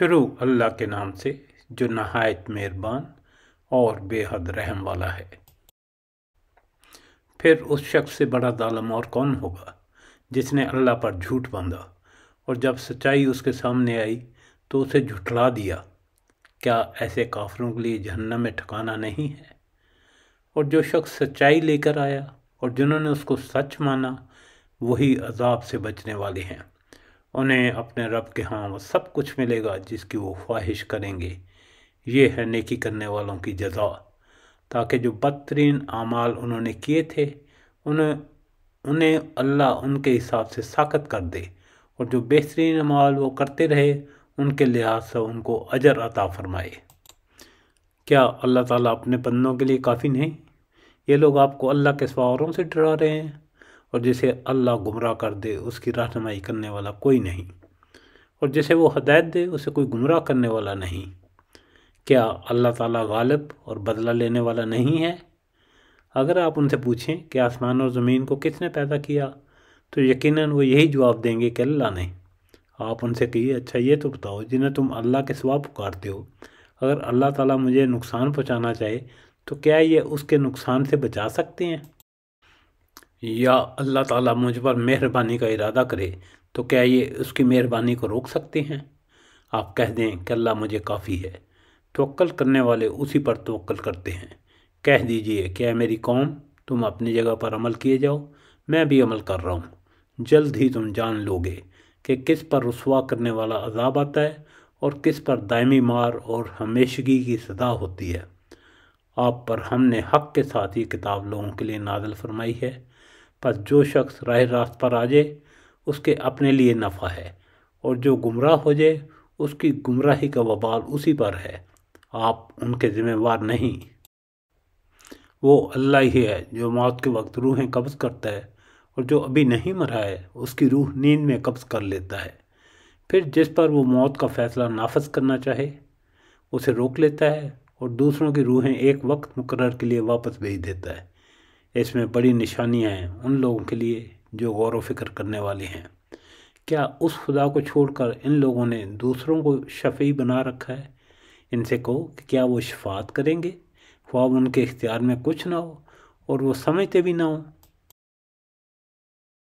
शुरू अल्लाह के नाम से जो नहायत मेहरबान और बेहद रहम वाला है। फिर उस शख्स से बड़ा जालिम और कौन होगा जिसने अल्लाह पर झूठ बांधा और जब सच्चाई उसके सामने आई तो उसे झुठला दिया। क्या ऐसे काफिरों के लिए जहन्नम में ठिकाना नहीं है? और जो शख्स सच्चाई लेकर आया और जिन्होंने उसको सच माना वही अजाब से बचने वाले हैं। उन्हें अपने रब के यहाँ वो सब कुछ मिलेगा जिसकी वो ख्वाहिश करेंगे। ये है नेकी करने वालों की जज़ा, ताकि जो बदतरीन आमाल उन्होंने किए थे उन्हें अल्लाह उनके हिसाब से साकत कर दे, और जो बेहतरीन अमाल वो करते रहे उनके लिहाज से उनको अजर अता फरमाए। क्या अल्लाह ताला अपने बंदों के लिए काफ़ी नहीं? ये लोग आपको अल्लाह के सिवा औरों से डरा रहे हैं, और जिसे अल्लाह गुमराह कर दे उसकी रहनुमाई करने वाला कोई नहीं, और जिसे वो हदायत दे उसे कोई गुमराह करने वाला नहीं। क्या अल्लाह ताला गालिब और बदला लेने वाला नहीं है? अगर आप उनसे पूछें कि आसमान और ज़मीन को किसने पैदा किया तो यकीनन वो यही जवाब देंगे कि अल्लाह ने। आप उनसे कहिए, अच्छा ये तो बताओ जिन्हें तुम अल्लाह के सिवा पुकारते हो, अगर अल्लाह ताला मुझे नुकसान पहुंचाना चाहे तो क्या ये उसके नुकसान से बचा सकते हैं? या अल्लाह ताला मुझ पर मेहरबानी का इरादा करे तो क्या ये उसकी मेहरबानी को रोक सकते हैं? आप कह दें कि अल्लाह मुझे काफ़ी है। तवक्कल करने वाले उसी पर तवक्कल करते हैं। कह दीजिए कि ऐ मेरी कौम, तुम अपनी जगह पर अमल किए जाओ, मैं भी अमल कर रहा हूँ। जल्द ही तुम जान लोगे कि किस पर रुसवा करने वाला अजाब आता है और किस पर दायमी मार और हमेशगी की सदा होती है। आप पर हमने हक़ के साथ ही किताब लोगों के लिए नाज़िल फरमाई है, पर जो शख्स राह रास्त पर आ जाए उसके अपने लिए नफ़ा है, और जो गुमराह हो जाए उसकी गुमराही का वबाल उसी पर है। आप उनके ज़िम्मेवार नहीं। वो अल्लाह ही है जो मौत के वक्त रूहें कब्ज़ करता है, और जो अभी नहीं मरा है उसकी रूह नींद में कब्ज़ कर लेता है। फिर जिस पर वो मौत का फ़ैसला नाफज करना चाहे उसे रोक लेता है, और दूसरों की रूहें एक वक्त मुकर्रर के लिए वापस भेज देता है। इसमें बड़ी निशानियां हैं उन लोगों के लिए जो गौर व फिक्र करने वाले हैं। क्या उस खुदा को छोड़कर इन लोगों ने दूसरों को शफ़ी बना रखा है? इनसे कहो कि क्या वो शफाअत करेंगे ख्वाब उनके इख्तियार में कुछ ना हो और वो समझते भी ना हो।